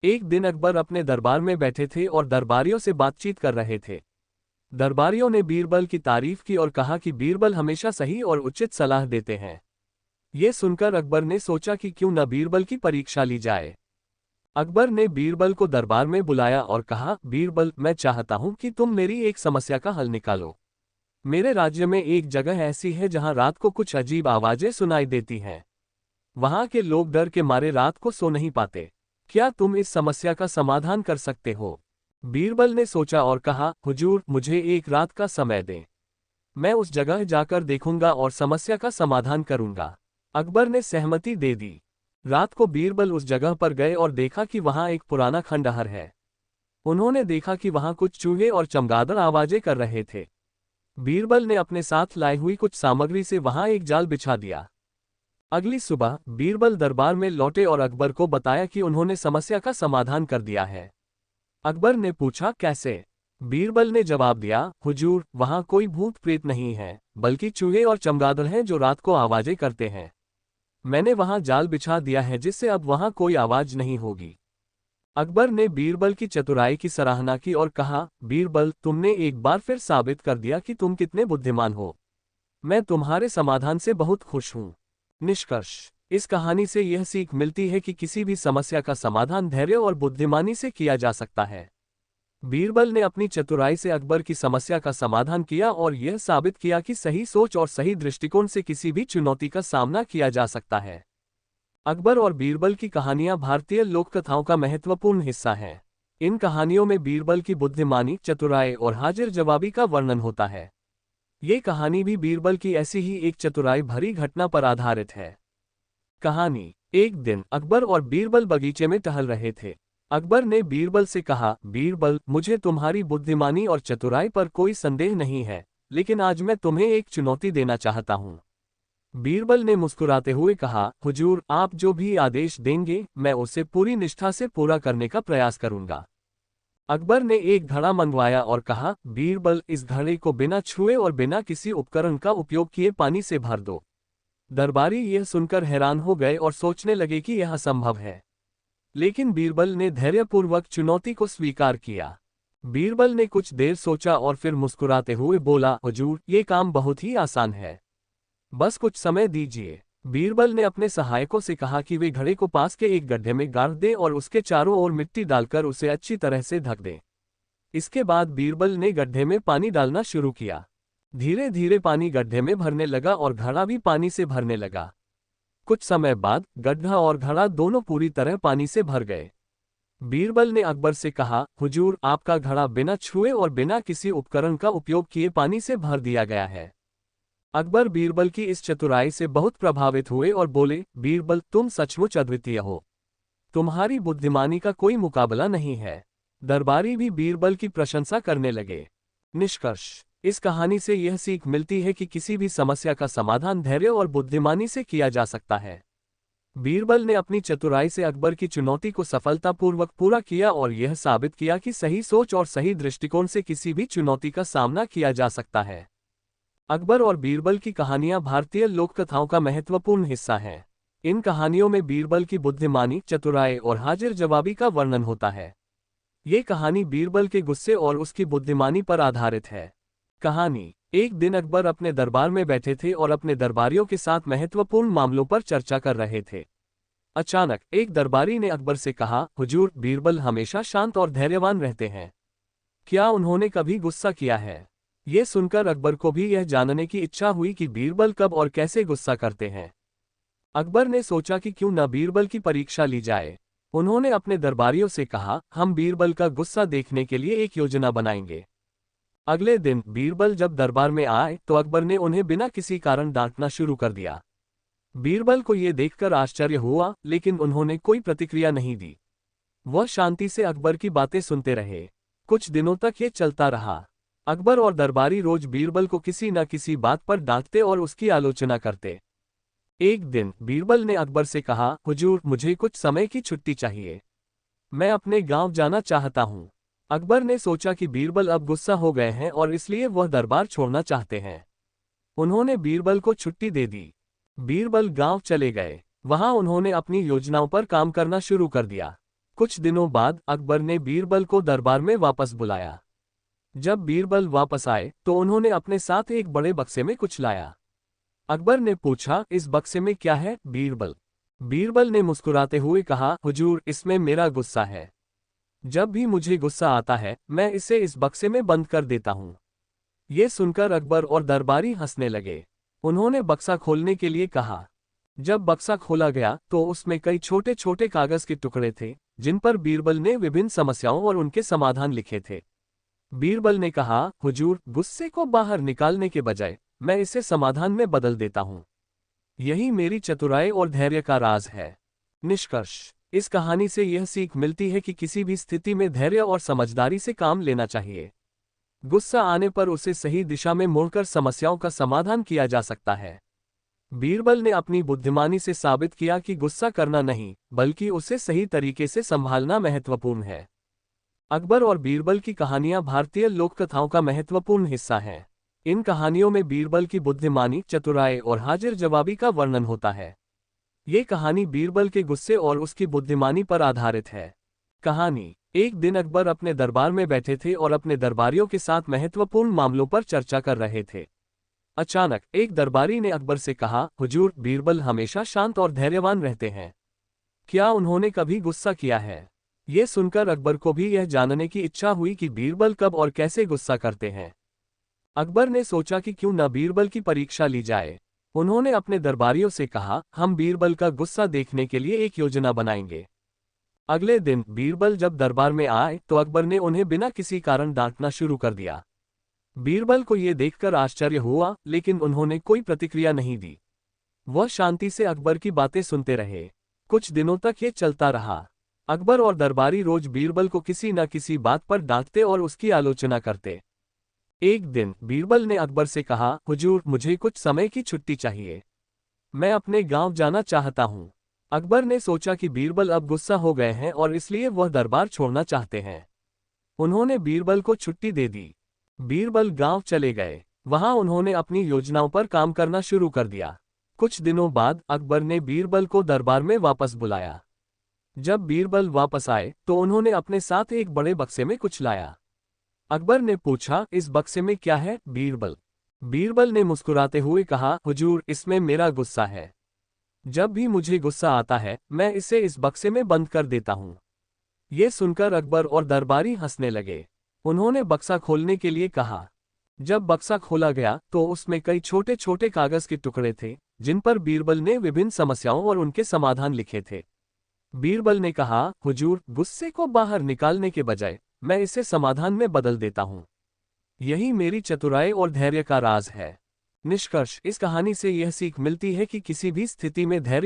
एक दिन अकबर अपने दरबार में बैठे थे और दरबारियों से बातचीत कर रहे थे। दरबारियों ने बीरबल की तारीफ की और कहा कि बीरबल हमेशा सही और उचित सलाह देते हैं। ये सुनकर अकबर ने सोचा कि क्यों न बीरबल की परीक्षा ली जाए। अकबर ने बीरबल को दरबार में बुलाया और कहा, बीरबल, मैं चाहता हूं कि तुम मेरी एक समस्या का हल निकालो। मेरे राज्य में एक जगह ऐसी है जहां रात को कुछ अजीब आवाजें सुनाई देती हैं। वहां के लोग डर के मारे रात को सो नहीं पाते। क्या तुम इस समस्या का समाधान कर सकते हो? बीरबल ने सोचा और कहा, हुजूर, मुझे एक रात का समय दें। मैं उस जगह जाकर देखूंगा और समस्या का समाधान करूंगा। अकबर ने सहमति दे दी। रात को बीरबल उस जगह पर गए और देखा कि वहां एक पुराना खंडहर है। उन्होंने देखा कि वहां कुछ चूहे और चमगादड़ आवाजें कर रहे थे। बीरबल ने अपने साथ लाई हुई कुछ सामग्री से वहां एक जाल बिछा दिया। अगली सुबह बीरबल दरबार में लौटे और अकबर को बताया कि उन्होंने समस्या का समाधान कर दिया है। अकबर ने पूछा, कैसे? बीरबल ने जवाब दिया, हुजूर, वहां कोई भूत प्रेत नहीं है, बल्कि चूहे और चमगादड़ हैं जो रात को आवाजें करते हैं। मैंने वहां जाल बिछा दिया है जिससे अब वहां कोई आवाज नहीं होगी। अकबर ने बीरबल की चतुराई की सराहना की और कहा, बीरबल, तुमने एक बार फिर साबित कर दिया कि तुम कितने बुद्धिमान हो। मैं तुम्हारे समाधान से बहुत खुश हूं। निष्कर्ष: इस कहानी से यह सीख मिलती है कि किसी भी समस्या का समाधान धैर्य और बुद्धिमानी से किया जा सकता है। बीरबल ने अपनी चतुराई से अकबर की समस्या का समाधान किया और यह साबित किया कि सही सोच और सही दृष्टिकोण से किसी भी चुनौती का सामना किया जा सकता है। अकबर और बीरबल की कहानियां भारतीय लोककथाओं का महत्वपूर्ण हिस्सा हैं। इन कहानियों में बीरबल की बुद्धिमानी, चतुराई और हाजिर जवाबी का वर्णन होता है। ये कहानी भी बीरबल की ऐसी ही एक चतुराई भरी घटना पर आधारित है। कहानी: एक दिन अकबर और बीरबल बगीचे में टहल रहे थे। अकबर ने बीरबल से कहा, बीरबल, मुझे तुम्हारी बुद्धिमानी और चतुराई पर कोई संदेह नहीं है, लेकिन आज मैं तुम्हें एक चुनौती देना चाहता हूँ। बीरबल ने मुस्कुराते हुए कहा, हुजूर, आप जो भी आदेश देंगे मैं उसे पूरी निष्ठा से पूरा करने का प्रयास करूंगा। अकबर ने एक घड़ा मंगवाया और कहा, बीरबल, इस घड़े को बिना छुए और बिना किसी उपकरण का उपयोग किए पानी से भर दो। दरबारी यह सुनकर हैरान हो गए और सोचने लगे कि यह असंभव है। लेकिन बीरबल ने धैर्यपूर्वक चुनौती को स्वीकार किया। बीरबल ने कुछ देर सोचा और फिर मुस्कुराते हुए बोला, हुजूर, ये काम बहुत ही आसान है। बस कुछ समय दीजिए। बीरबल ने अपने सहायकों से कहा कि वे घड़े को पास के एक गड्ढे में गाड़ दें और उसके चारों ओर मिट्टी डालकर उसे अच्छी तरह से ढक दें। इसके बाद बीरबल ने गड्ढे में पानी डालना शुरू किया। धीरे धीरे पानी गड्ढे में भरने लगा और घड़ा भी पानी से भरने लगा। कुछ समय बाद गड्ढा और घड़ा दोनों पूरी तरह पानी से भर गए। बीरबल ने अकबर से कहा, हुजूर, आपका घड़ा बिना छुए और बिना किसी उपकरण का उपयोग किए पानी से भर दिया गया है। अकबर बीरबल की इस चतुराई से बहुत प्रभावित हुए और बोले, बीरबल, तुम सचमुच अद्वितीय हो। तुम्हारी बुद्धिमानी का कोई मुकाबला नहीं है। दरबारी भी बीरबल की प्रशंसा करने लगे। निष्कर्ष: इस कहानी से यह सीख मिलती है कि किसी भी समस्या का समाधान धैर्य और बुद्धिमानी से किया जा सकता है। बीरबल ने अपनी चतुराई से अकबर की चुनौती को सफलतापूर्वक पूरा किया और यह साबित किया कि सही सोच और सही दृष्टिकोण से किसी भी चुनौती का सामना किया जा सकता है। अकबर और बीरबल की कहानियां भारतीय लोककथाओं का महत्वपूर्ण हिस्सा हैं। इन कहानियों में बीरबल की बुद्धिमानी, चतुराई और हाजिर जवाबी का वर्णन होता है। ये कहानी बीरबल के गुस्से और उसकी बुद्धिमानी पर आधारित है। कहानी: एक दिन अकबर अपने दरबार में बैठे थे और अपने दरबारियों के साथ महत्वपूर्ण मामलों पर चर्चा कर रहे थे। अचानक एक दरबारी ने अकबर से कहा, हुजूर, बीरबल हमेशा शांत और धैर्यवान रहते हैं। क्या उन्होंने कभी गुस्सा किया है? ये सुनकर अकबर को भी यह जानने की इच्छा हुई कि बीरबल कब और कैसे गुस्सा करते हैं। अकबर ने सोचा कि क्यों न बीरबल की परीक्षा ली जाए। उन्होंने अपने दरबारियों से कहा, हम बीरबल का गुस्सा देखने के लिए एक योजना बनाएंगे। अगले दिन बीरबल जब दरबार में आए तो अकबर ने उन्हें बिना किसी कारण डांटना शुरू कर दिया। बीरबल को यह देखकर आश्चर्य हुआ, लेकिन उन्होंने कोई प्रतिक्रिया नहीं दी। वह शांति से अकबर की बातें सुनते रहे। कुछ दिनों तक ये चलता रहा। अकबर और दरबारी रोज बीरबल को किसी न किसी बात पर डांटते और उसकी आलोचना करते। एक दिन बीरबल ने अकबर से कहा, हुजूर, मुझे कुछ समय की छुट्टी चाहिए। मैं अपने गांव जाना चाहता हूं। अकबर ने सोचा कि बीरबल अब गुस्सा हो गए हैं और इसलिए वह दरबार छोड़ना चाहते हैं। उन्होंने बीरबल को छुट्टी दे दी। बीरबल गांव चले गए। वहां उन्होंने अपनी योजनाओं पर काम करना शुरू कर दिया। कुछ दिनों बाद अकबर ने बीरबल को दरबार में वापस बुलाया। जब बीरबल वापस आए तो उन्होंने अपने साथ एक बड़े बक्से में कुछ लाया। अकबर ने पूछा, इस बक्से में क्या है बीरबल? बीरबल ने मुस्कुराते हुए कहा, हुजूर, इसमें मेरा गुस्सा है। जब भी मुझे गुस्सा आता है मैं इसे इस बक्से में बंद कर देता हूं। ये सुनकर अकबर और दरबारी हंसने लगे। उन्होंने बक्सा खोलने के लिए कहा। जब बक्सा खोला गया तो उसमें कई छोटे छोटे कागज के टुकड़े थे, जिन पर बीरबल ने विभिन्न समस्याओं और उनके समाधान लिखे थे। बीरबल ने कहा, हुजूर, गुस्से को बाहर निकालने के बजाय मैं इसे समाधान में बदल देता हूं। यही मेरी चतुराई और धैर्य का राज है। निष्कर्ष, इस कहानी से यह सीख मिलती है कि किसी भी स्थिति में धैर्य और समझदारी से काम लेना चाहिए। गुस्सा आने पर उसे सही दिशा में मोड़कर समस्याओं का समाधान किया जा सकता है। बीरबल ने अपनी बुद्धिमानी से साबित किया कि गुस्सा करना नहीं, बल्कि उसे सही तरीके से संभालना महत्वपूर्ण है। अकबर और बीरबल की कहानियां भारतीय लोककथाओं का महत्वपूर्ण हिस्सा हैं। इन कहानियों में बीरबल की बुद्धिमानी, चतुराई और हाजिर जवाबी का वर्णन होता है। ये कहानी बीरबल के गुस्से और उसकी बुद्धिमानी पर आधारित है। कहानी: एक दिन अकबर अपने दरबार में बैठे थे और अपने दरबारियों के साथ महत्वपूर्ण मामलों पर चर्चा कर रहे थे। अचानक एक दरबारी ने अकबर से कहा, हुजूर, बीरबल हमेशा शांत और धैर्यवान रहते हैं। क्या उन्होंने कभी गुस्सा किया है? ये सुनकर अकबर को भी यह जानने की इच्छा हुई कि बीरबल कब और कैसे गुस्सा करते हैं। अकबर ने सोचा कि क्यों न बीरबल की परीक्षा ली जाए। उन्होंने अपने दरबारियों से कहा, हम बीरबल का गुस्सा देखने के लिए एक योजना बनाएंगे। अगले दिन बीरबल जब दरबार में आए तो अकबर ने उन्हें बिना किसी कारण डांटना शुरू कर दिया। बीरबल को यह देखकर आश्चर्य हुआ, लेकिन उन्होंने कोई प्रतिक्रिया नहीं दी। वह शांति से अकबर की बातें सुनते रहे। कुछ दिनों तक ये चलता रहा। अकबर और दरबारी रोज बीरबल को किसी न किसी बात पर डांटते और उसकी आलोचना करते। एक दिन बीरबल ने अकबर से कहा, हुजूर, मुझे कुछ समय की छुट्टी चाहिए। मैं अपने गांव जाना चाहता हूं। अकबर ने सोचा कि बीरबल अब गुस्सा हो गए हैं और इसलिए वह दरबार छोड़ना चाहते हैं। उन्होंने बीरबल को छुट्टी दे दी। बीरबल गांव चले गए। वहां उन्होंने अपनी योजनाओं पर काम करना शुरू कर दिया। कुछ दिनों बाद अकबर ने बीरबल को दरबार में वापस बुलाया। जब बीरबल वापस आए तो उन्होंने अपने साथ एक बड़े बक्से में कुछ लाया। अकबर ने पूछा, इस बक्से में क्या है बीरबल? बीरबल ने मुस्कुराते हुए कहा, हुजूर, इसमें मेरा गुस्सा है। जब भी मुझे गुस्सा आता है मैं इसे इस बक्से में बंद कर देता हूं। ये सुनकर अकबर और दरबारी हंसने लगे। उन्होंने बक्सा खोलने के लिए कहा। जब बक्सा खोला गया तो उसमें कई छोटे छोटे कागज के टुकड़े थे, जिन पर बीरबल ने विभिन्न समस्याओं और उनके समाधान लिखे थे। बीरबल ने कहा, हुजूर, गुस्से को बाहर निकालने के बजाय मैं इसे समाधान में बदल देता हूं। यही मेरी चतुराई और धैर्य का राज है। निष्कर्ष, इस कहानी से यह सीख मिलती है कि किसी भी स्थिति में धैर्य